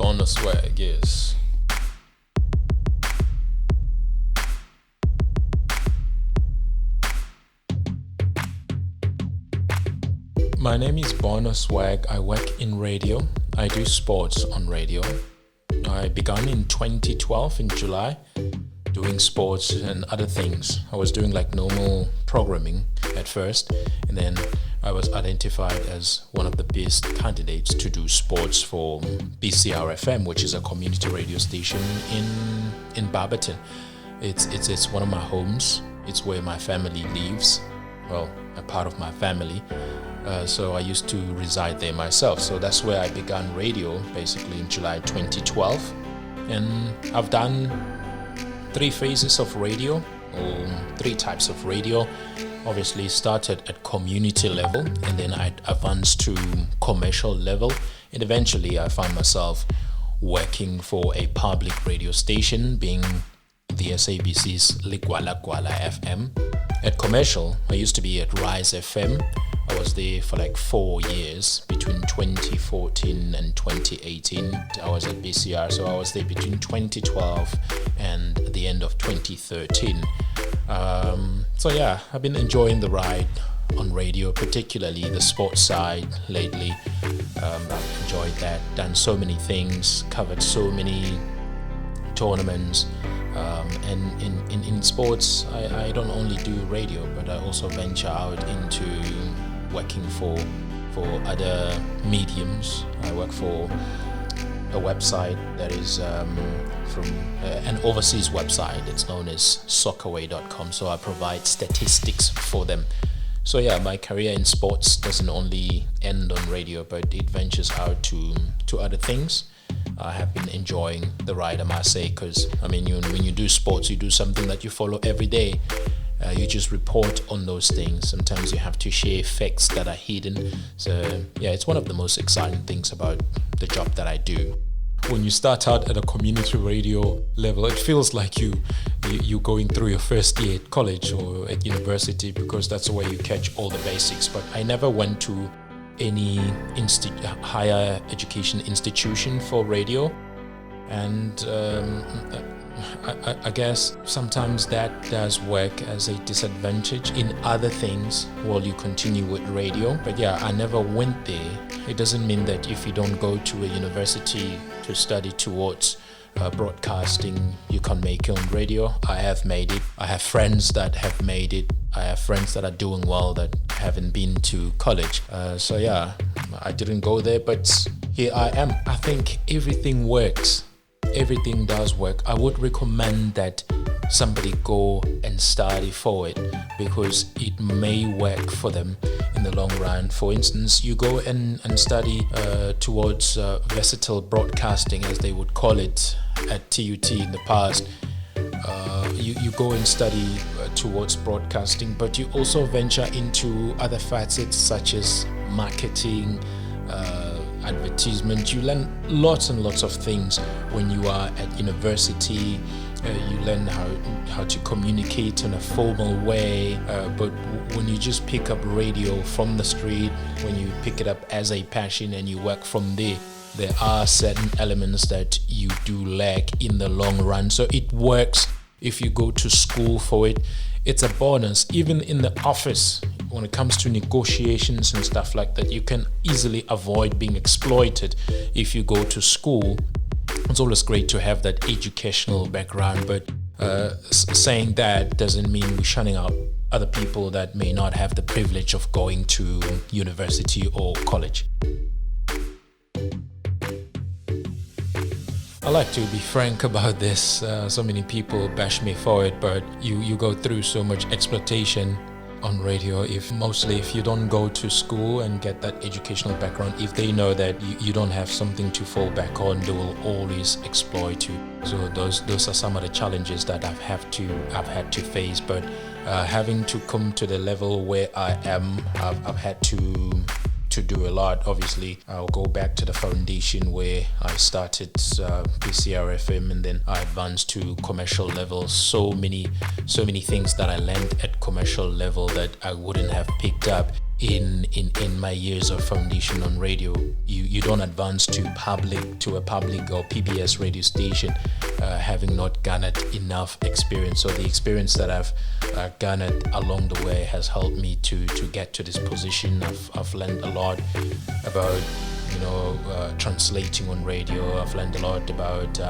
Bonoswagg, yes. My name is Bonoswagg. I work in radio. I do sports on radio. I began in 2012 in July doing sports and other things. I was doing like normal programming at first, and then I was identified as one of the best candidates to do sports for BCR FM, which is a community radio station in Barberton. It's one of my homes. It's where my family lives. Well, a part of my family. So I used to reside there myself. So that's where I began radio, basically in July 2012. And I've done 3 phases of radio, or 3 types of radio. Obviously started at community level, and then I advanced to commercial level, and eventually I found myself working for a public radio station, being the SABC's Ligwalagwala FM. At commercial, I used to be at Rise FM. I was there for like 4 years, between 2014 and 2018. I was at BCR, so I was there between 2012 and the end of 2013. So yeah, I've been enjoying the ride on radio, particularly the sports side lately. I've enjoyed that, done so many things, covered so many tournaments. And in sports, I don't only do radio, but I also venture out into working for other mediums. I work for a website that is from an overseas website. It's known as soccerway.com. So I provide statistics for them. So yeah, my career in sports doesn't only end on radio, but it ventures out to other things. I have been enjoying the ride, I must say, because I mean, when you do sports, you do something that you follow every day. You just report on those things. Sometimes you have to share facts that are hidden. So yeah, it's one of the most exciting things about the job that I do. When you start out at a community radio level, it feels like you're going through your first year at college or at university, because that's where you catch all the basics. But I never went to any higher education institution for radio, and I guess sometimes that does work as a disadvantage in other things while you continue with radio. But yeah, I never went there. It doesn't mean that if you don't go to a university to study towards broadcasting, you can't make it on radio. I have made it. I have friends that have made it. I have friends that are doing well that haven't been to college. So yeah, I didn't go there, but here I am. I think everything works. Everything does work. I would recommend that somebody go and study for it, because it may work for them in the long run. For instance, you go and study towards versatile broadcasting, as they would call it at TUT in the past. You go and study towards broadcasting, but you also venture into other facets such as marketing, advertisement. You learn lots and lots of things when you are at university. You learn how to communicate in a formal way, but when you just pick up radio from the street, when you pick it up as a passion and you work from there are certain elements that you do lack in the long run. So it works if you go to school for it. It's a bonus. Even in the office, when it comes to negotiations and stuff like that, you can easily avoid being exploited if you go to school. It's always great to have that educational background, but saying that doesn't mean we're shunning out other people that may not have the privilege of going to university or college. I like to be frank about this. So many people bash me for it, but you go through so much exploitation on radio if you don't go to school and get that educational background. If they know that you don't have something to fall back on, they will always exploit you. So those are some of the challenges that I've had to face. But having to come to the level where I am, I've had to do a lot. Obviously, I'll go back to the foundation where I started PCR FM, and then I advanced to commercial level. So many things that I learned at commercial level that I wouldn't have picked up in my years of foundation on radio. You don't advance to a public or PBS radio station having not garnered enough experience. So the experience that I've garnered along the way has helped me to get to this position. I've learned a lot about translating on radio. I've learned a lot about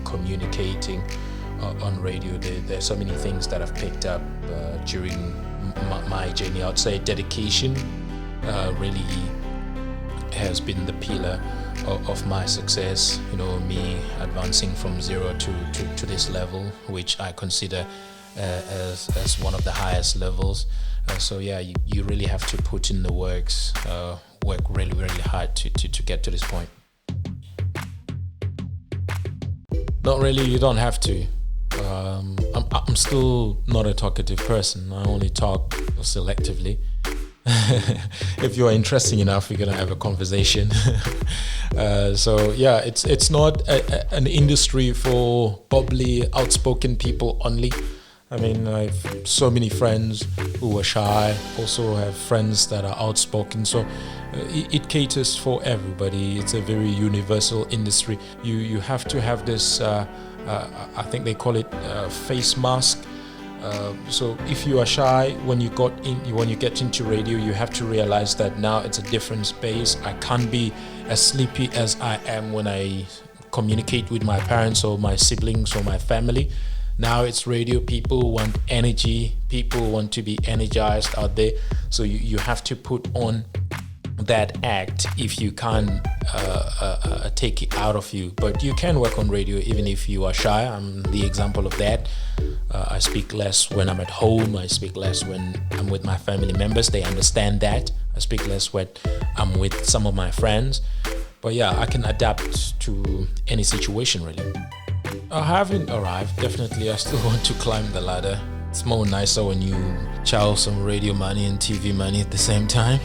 communicating on radio. There's so many things that I've picked up during my journey. I'd say dedication really has been the pillar of my success. Me advancing from zero to this level, which I consider as one of the highest levels. So yeah, you really have to put in the work really, really hard to get to this point. Not really, you don't have to. I'm still not a talkative person. I only talk selectively. If you are interesting enough, we're gonna have a conversation. So yeah, it's not an industry for bubbly, outspoken people only. I mean, I have so many friends who are shy, also have friends that are outspoken. So it caters for everybody. It's a very universal industry. You have to have this, I think they call it face mask. So if you are shy, when you get into radio, you have to realize that now it's a different space. I can't be as sleepy as I am when I communicate with my parents or my siblings or my family. Now it's radio. People want energy. People want to be energized out there. So you have to put on that act if you can't take it out of you. But you can work on radio even if you are shy. I'm the example of that. I speak less when I'm at home. I speak less when I'm with my family members. They understand that. I speak less when I'm with some of my friends. But yeah, I can adapt to any situation really. I haven't arrived, definitely. I still want to climb the ladder. It's more nicer when you chow some radio money and TV money at the same time.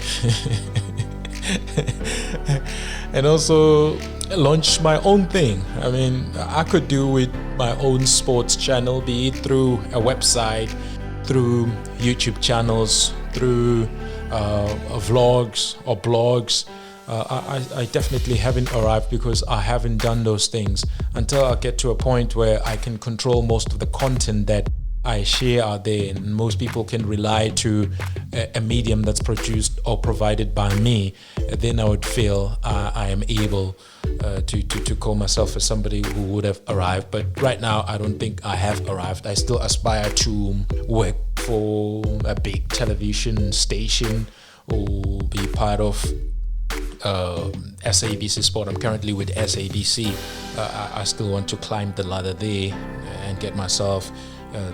And also launch my own thing. I mean, I could do with my own sports channel, be it through a website, through YouTube channels, through vlogs or blogs. I definitely haven't arrived because I haven't done those things until I get to a point where I can control most of the content that I share out there, and most people can rely to a medium that's produced or provided by me. Then I would feel I am able to call myself as somebody who would have arrived. But right now, I don't think I have arrived. I still aspire to work for a big television station or be part of SABC Sport. I'm currently with SABC. I still want to climb the ladder there and get myself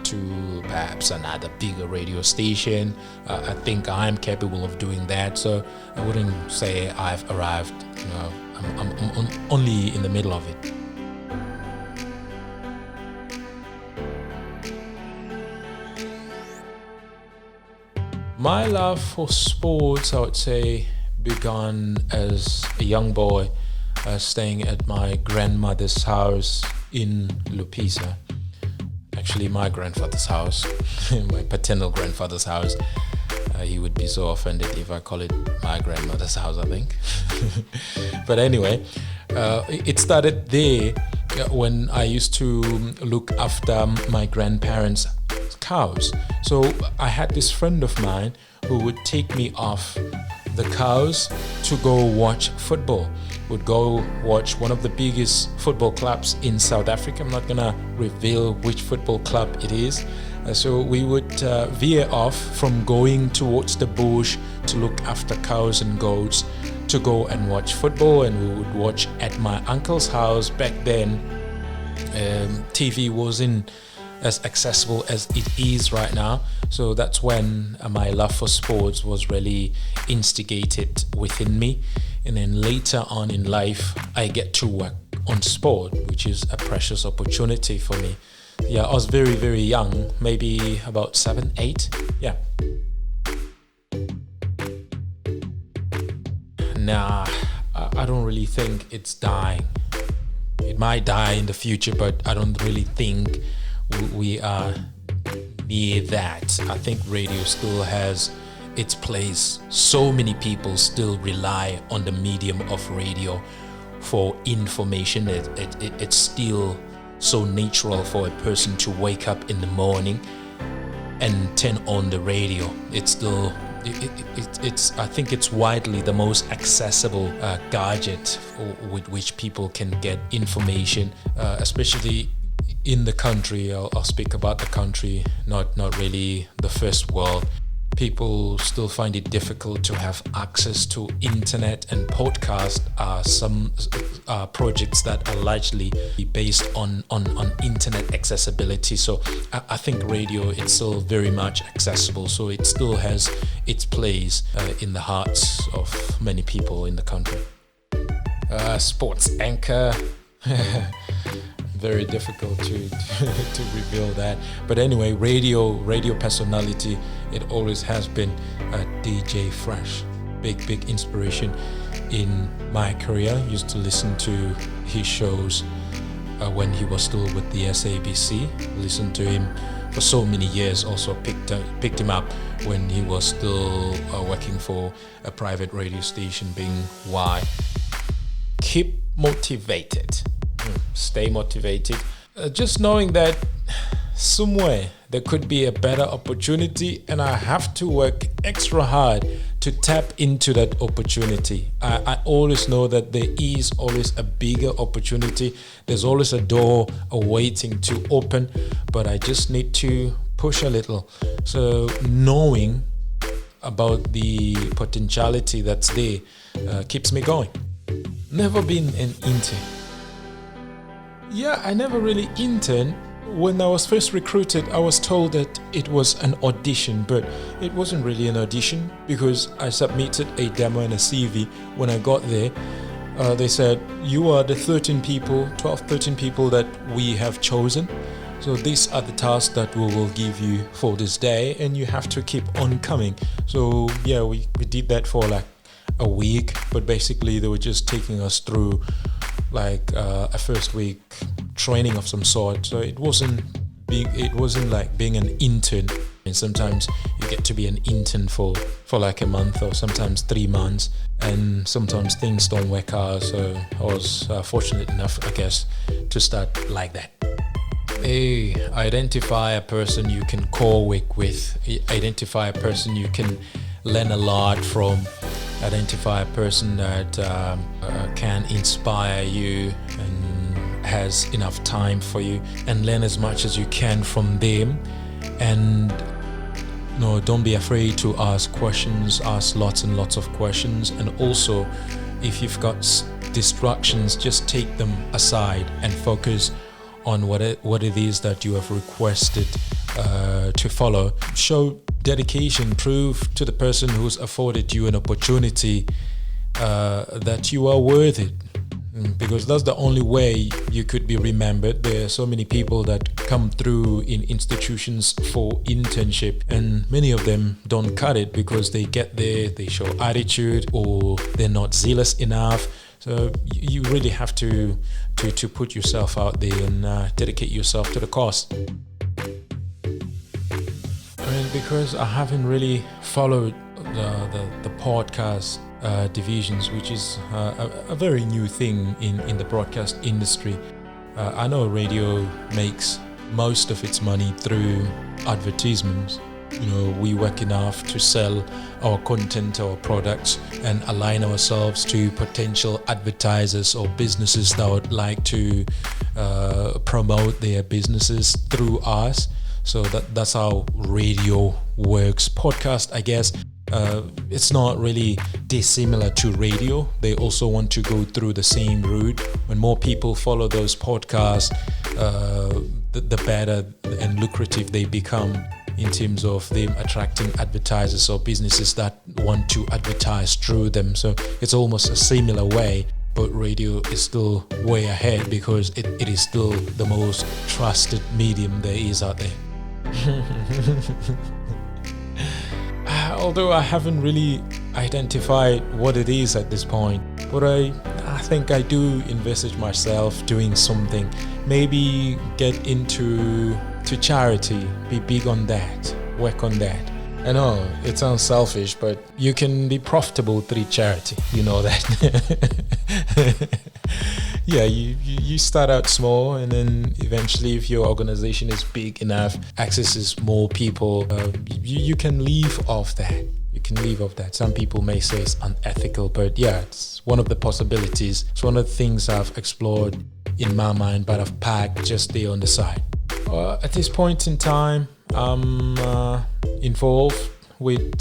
to perhaps another bigger radio station. I think I'm capable of doing that, so I wouldn't say I've arrived. I'm only in the middle of it. My love for sports, I would say, began as a young boy, staying at my grandmother's house in Lupisa. Actually, my grandfather's house, my paternal grandfather's house. He would be so offended if I call it my grandmother's house, I think. But anyway, it started there when I used to look after my grandparents' cows. So I had this friend of mine who would take me off the cows to go watch football. Would go watch one of the biggest football clubs in South Africa. I'm not gonna reveal which football club it is. So we would veer off from going towards the bush to look after cows and goats to go and watch football, and we would watch at my uncle's house. Back then, TV wasn't as accessible as it is right now. So that's when my love for sports was really instigated within me. And then later on in life, I get to work on sport, which is a precious opportunity for me. Yeah, I was very, very young, maybe about 7, 8. Yeah. Nah, I don't really think it's dying. It might die in the future, but I don't really think we are near that. I think radio still has its place. So many people still rely on the medium of radio for information. It's still so natural for a person to wake up in the morning and turn on the radio. It's still I think it's widely the most accessible gadget with which people can get information, especially in the country. I'll speak about the country, not really the first world. People still find it difficult to have access to internet, and podcasts are some projects that are largely based on internet accessibility. So I think radio is still very much accessible, so it still has its place in the hearts of many people in the country. Sports anchor. Very difficult to reveal that, but anyway, radio personality, it always has been DJ Fresh. Big inspiration in my career. Used to listen to his shows when he was still with the SABC. Listened to him for so many years. Also picked him up when he was still working for a private radio station, being Y. Keep motivated. Stay motivated. Just knowing that somewhere there could be a better opportunity, and I have to work extra hard to tap into that opportunity. I always know that there is always a bigger opportunity. There's always a door awaiting to open, but I just need to push a little. So knowing about the potentiality that's there keeps me going. Never been an intern. Yeah, I never really interned. When I was first recruited, I was told that it was an audition, but it wasn't really an audition because I submitted a demo and a CV. When I got there, they said, you are the 13 people that we have chosen. So these are the tasks that we will give you for this day, and you have to keep on coming. So yeah, we did that for like a week, but basically they were just taking us through like a first week training of some sort. So it wasn't like being an intern. And sometimes you get to be an intern for like a month, or sometimes 3 months, and sometimes things don't work out. So I was fortunate enough, I guess, to start like that. Identify a person you can co-work with. Identify a person you can learn a lot from. Identify a person that can inspire you and has enough time for you, and learn as much as you can from them. And no, don't be afraid to ask questions. Ask lots and lots of questions. And also, if you've got distractions, just take them aside and focus on what it is that you have requested to follow. Show dedication. Prove to the person who's afforded you an opportunity that you are worth it, because that's the only way you could be remembered. There are so many people that come through in institutions for internship, and many of them don't cut it because they get there, they show attitude, or they're not zealous enough. So you really have to put yourself out there and dedicate yourself to the cause. Because I haven't really followed the podcast divisions, which is a very new thing in the broadcast industry. I know radio makes most of its money through advertisements. You know, we work enough to sell our content, our products, and align ourselves to potential advertisers or businesses that would like to promote their businesses through us. So that's how radio works. Podcast, I guess, it's not really dissimilar to radio. They also want to go through the same route. When more people follow those podcasts, the better and lucrative they become in terms of them attracting advertisers or businesses that want to advertise through them. So it's almost a similar way, but radio is still way ahead because it is still the most trusted medium there is out there. Although I haven't really identified what it is at this point, but I think I do envisage myself doing something. Maybe get into charity, be big on that, work on that. I know it sounds selfish, but you can be profitable through charity. You know that. Yeah, you start out small, and then eventually, if your organization is big enough, accesses more people, you can live off that. You can live off that. Some people may say it's unethical, but yeah, it's one of the possibilities. It's one of the things I've explored in my mind, but I've parked just there on the side. At this point in time, I'm involved with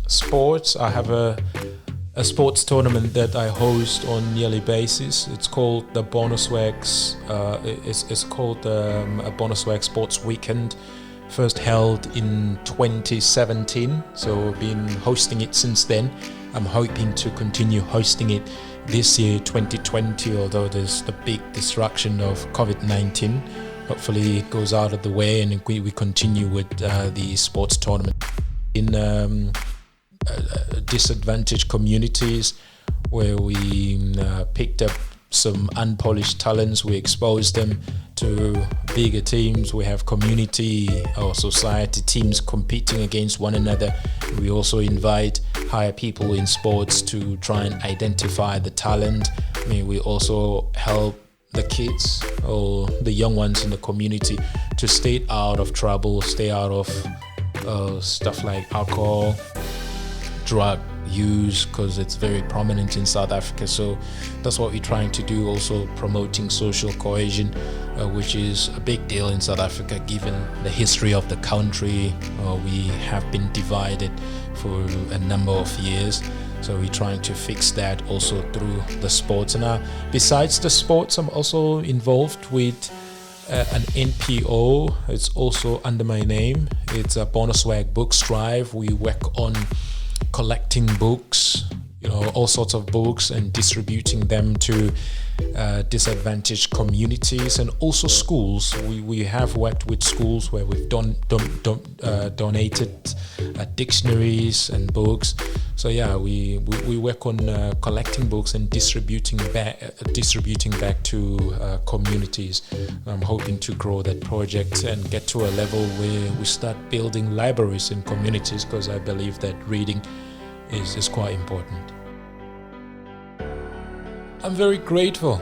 sports. I have a sports tournament that I host on yearly basis. It's called the Bonoswagg. It's called a Bonoswagg Sports Weekend. First held in 2017, so I've been hosting it since then. I'm hoping to continue hosting it this year, 2020, although there's the big disruption of COVID-19. Hopefully it goes out of the way and we continue with the sports tournament in disadvantaged communities where we picked up some unpolished talents. We expose them to bigger teams. We have community or society teams competing against one another. We also invite higher people in sports to try and identify the talent. I mean, we also help the kids or the young ones in the community to stay out of trouble, stay out of stuff like alcohol, drug use, because it's very prominent in South Africa. So that's what we're trying to do, also promoting social cohesion, which is a big deal in South Africa given the history of the country. We have been divided for a number of years, so we're trying to fix that also through the sports. And besides the sports, I'm also involved with an NPO. It's also under my name. It's a Bonoswagg Books Drive. We work on collecting books, all sorts of books, and distributing them to disadvantaged communities and also schools. We have worked with schools where we've donated dictionaries and books. So yeah, we work on collecting books and distributing back to communities. I'm hoping to grow that project and get to a level where we start building libraries in communities, because I believe that reading is quite important. I'm very grateful.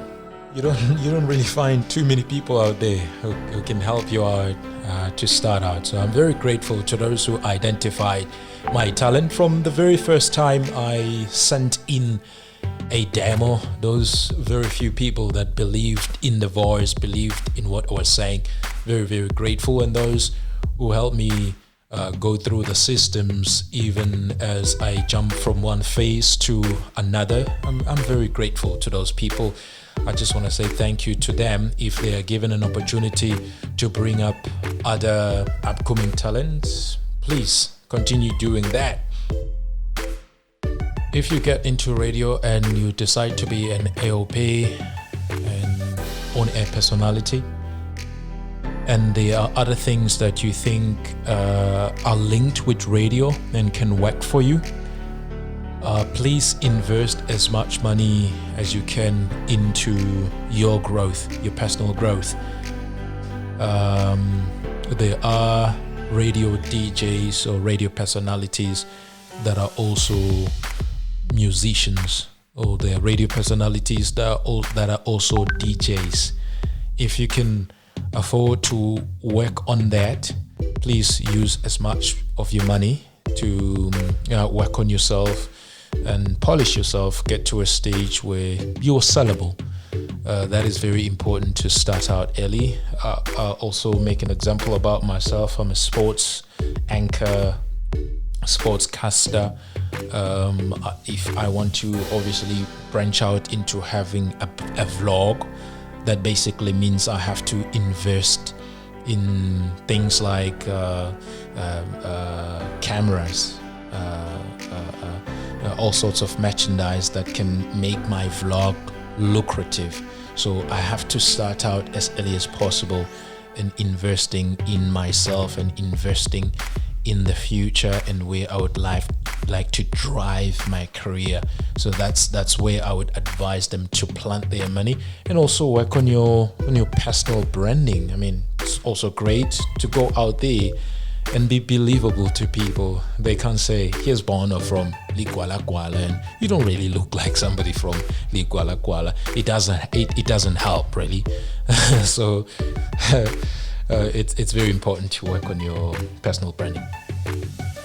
You don't really find too many people out there who can help you out to start out. So I'm very grateful to those who identified my talent from the very first time I sent in a demo. Those very few people that believed in the voice, believed in what I was saying. Very, very grateful. And those who helped me go through the systems, even as I jump from one phase to another. I'm very grateful to those people. I just want to say thank you to them. If they are given an opportunity to bring up other upcoming talents, please continue doing that. If you get into radio and you decide to be an AOP, an on-air personality, and there are other things that you think are linked with radio and can work for you, please invest as much money as you can into your growth, your personal growth. There are radio DJs or radio personalities that are also musicians, or there are radio personalities that are also DJs. If you can afford to work on that, please use as much of your money to work on yourself and polish yourself, get to a stage where you're sellable. That is very important to start out early. I'll also make an example about myself. I'm a sports anchor, sportscaster. If I want to obviously branch out into having a vlog, that basically means I have to invest in things like cameras, all sorts of merchandise that can make my vlog lucrative. So I have to start out as early as possible in investing in myself and investing in the future and where I would like to drive my career. So that's where I would advise them to plant their money, and also work on your personal branding. I mean, it's also great to go out there and be believable to people. They can't say, here's Bono from Ligwalagwala, and you don't really look like somebody from Ligwalagwala. It doesn't help, really. So it's very important to work on your personal branding.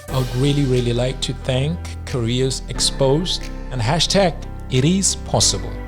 I would really like to thank Careers Exposed and #ItisPossible.